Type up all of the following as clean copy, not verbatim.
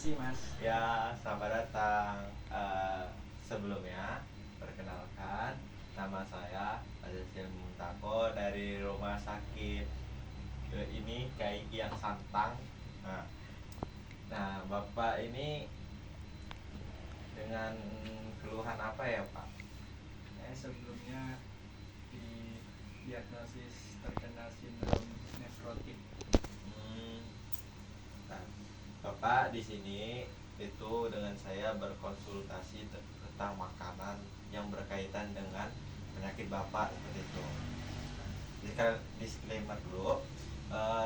sih mas. Ya, selamat datang. Sebelumnya, perkenalkan, nama saya Aziz Muntako dari Rumah Sakit ini KII yang Santang. Nah, Bapak ini dengan keluhan apa ya, Pak? Sebelumnya didiagnosis terkena sindrom nefrotik. Hmm, nah, Bapak di sini itu dengan saya berkonsultasi tentang makanan yang berkaitan dengan penyakit Bapak seperti itu. Jika disclaimer dulu,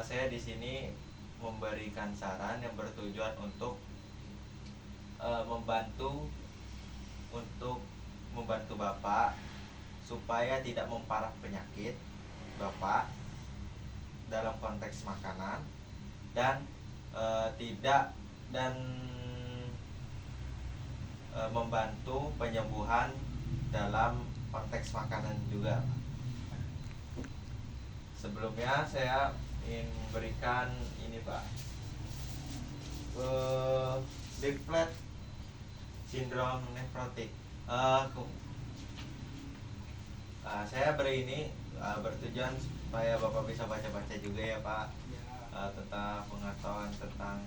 saya di sini memberikan saran yang bertujuan untuk membantu untuk membantu Bapak supaya tidak memparah penyakit Bapak dalam konteks makanan dan tidak dan membantu penyembuhan dalam konteks makanan juga. Sebelumnya saya ingin memberikan ini Pak, Big sindrom nefrotik. Saya beri ini bertujuan supaya Bapak bisa baca-baca juga ya Pak, Ya, tentang pengetahuan tentang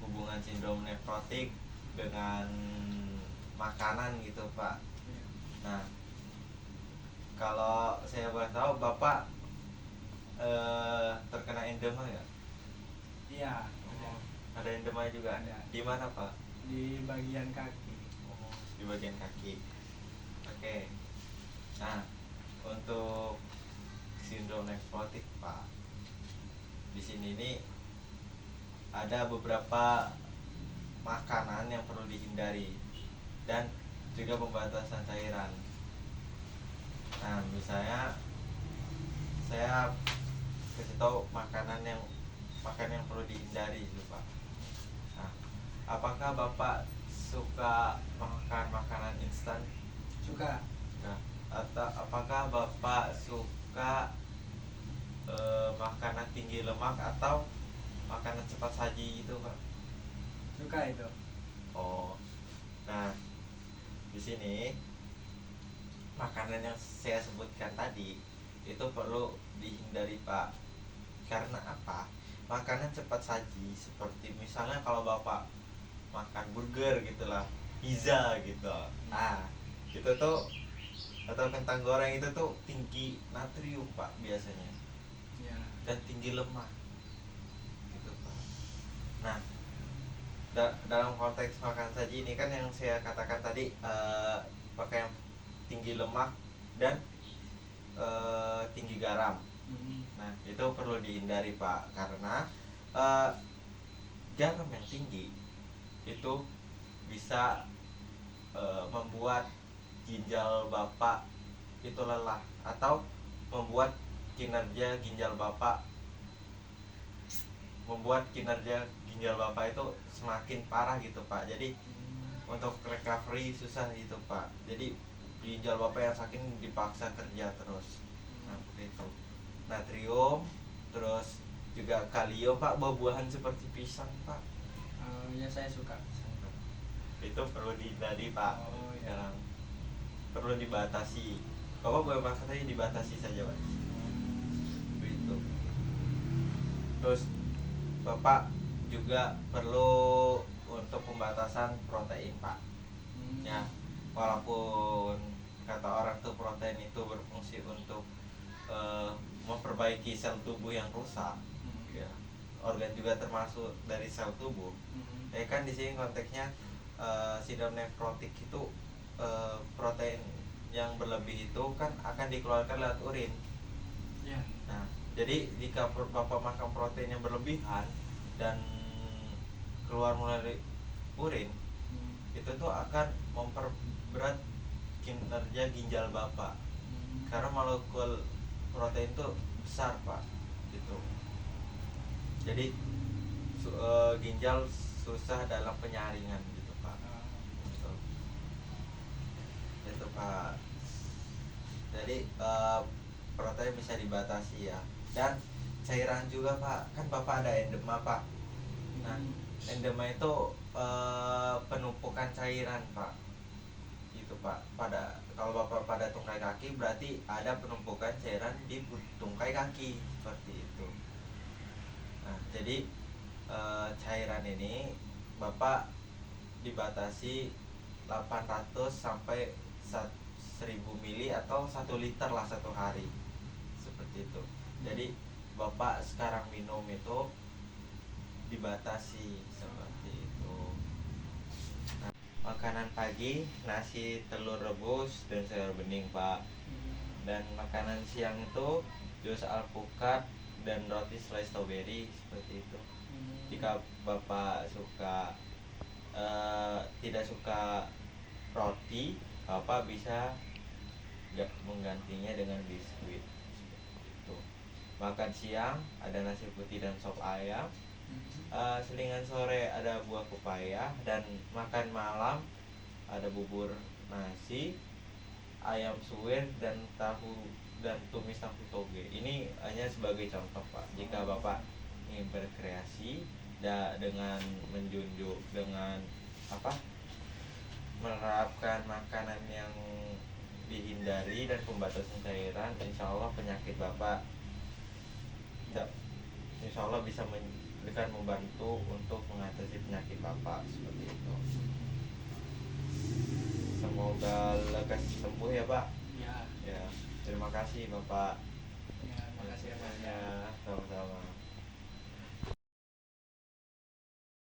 hubungan sindrom nefrotik dengan makanan gitu Pak. ya. Nah, kalau saya boleh tahu Bapak terkena endema ya? Iya, ada Ada endema juga? Ada. Di mana Pak? di bagian kaki. Oh, di bagian kaki. Oke. Nah, untuk sindrom nefrotik Pak, di sini nih ada beberapa makanan yang perlu dihindari dan juga pembatasan cairan. Nah, misalnya saya kasih tahu makanan yang perlu dihindari gitu Pak. Nah, apakah Bapak suka makan makanan instan? Suka. Nah, atau apakah Bapak suka makanan tinggi lemak atau makanan cepat saji itu Pak? Suka itu. Oh, nah di sini makanan yang saya sebutkan tadi itu perlu dihindari Pak. Karena apa? Makanan cepat saji seperti misalnya kalau Bapak makan burger gitulah, pizza gitu. Nah, itu tuh atau kentang goreng itu tuh tinggi natrium Pak biasanya Ya. dan tinggi lemak gitu Pak. Nah, dalam konteks makan saji ini kan yang saya katakan tadi, pakai yang tinggi lemak dan tinggi garam. Nah, itu perlu dihindari Pak karena eh, garam yang tinggi itu bisa membuat ginjal Bapak itu lelah atau membuat kinerja ginjal Bapak itu semakin parah gitu Pak. Jadi untuk recovery susah gitu Pak. Jadi ginjal Bapak yang sakit dipaksa kerja terus. Nah, itu natrium, terus juga kalium Pak, buah-buahan seperti pisang Pak. Ya saya suka. Itu perlu dihindari Pak. Oh, ya. Dalam perlu dibatasi. Bapak boleh makan saja, dibatasi saja Pak. Begitu. Terus Bapak juga perlu untuk pembatasan protein Pak. Ya, walaupun kata orang tuh protein itu berfungsi untuk memperbaiki sel tubuh yang rusak, ya, organ juga termasuk dari sel tubuh. Ya kan di sini konteksnya sindrom nefrotik itu protein yang berlebih itu kan akan dikeluarkan lewat urin. Ya. Nah, jadi jika Bapak makan protein yang berlebihan dan keluar melalui urin, itu tuh akan memperberat kinerja ginjal Bapak karena molekul protein itu besar Pak gitu. Jadi ginjal susah dalam penyaringan gitu Pak. Gitu. Itu Pak. Jadi protein bisa dibatasi ya. Dan cairan juga Pak, kan Bapak ada endema Pak. Nah, Endema itu penumpukan cairan Pak. Itu Pak. Kalau Bapak pada tungkai kaki berarti ada penumpukan cairan di tungkai kaki seperti itu. Nah, jadi cairan ini Bapak dibatasi 800 sampai 1000 mili atau 1 liter lah satu hari. Seperti itu. Jadi Bapak sekarang minum itu dibatasi seperti itu. Nah, makanan pagi nasi telur rebus dan sayur bening Pak. Dan makanan siang itu jus alpukat dan roti selai stroberi seperti itu. Jika Bapak tidak suka roti, Bapak bisa menggantinya dengan biskuit seperti itu. Makan siang ada nasi putih dan sop ayam. Selingan sore ada buah pepaya, dan makan malam ada bubur nasi, ayam suwir dan tumis tahu toge. Ini hanya sebagai contoh Pak. Jika Bapak ingin berkreasi dengan menjunjung dengan menerapkan makanan yang dihindari dan pembatasan cairan, insya Allah penyakit Bapak insya Allah bisa membantu untuk mengatasi penyakit Bapak seperti itu. Semoga lekas sembuh ya Pak. Ya. Ya, terima kasih Bapak. Ya, makasih ya Pak. Ya, sama-sama.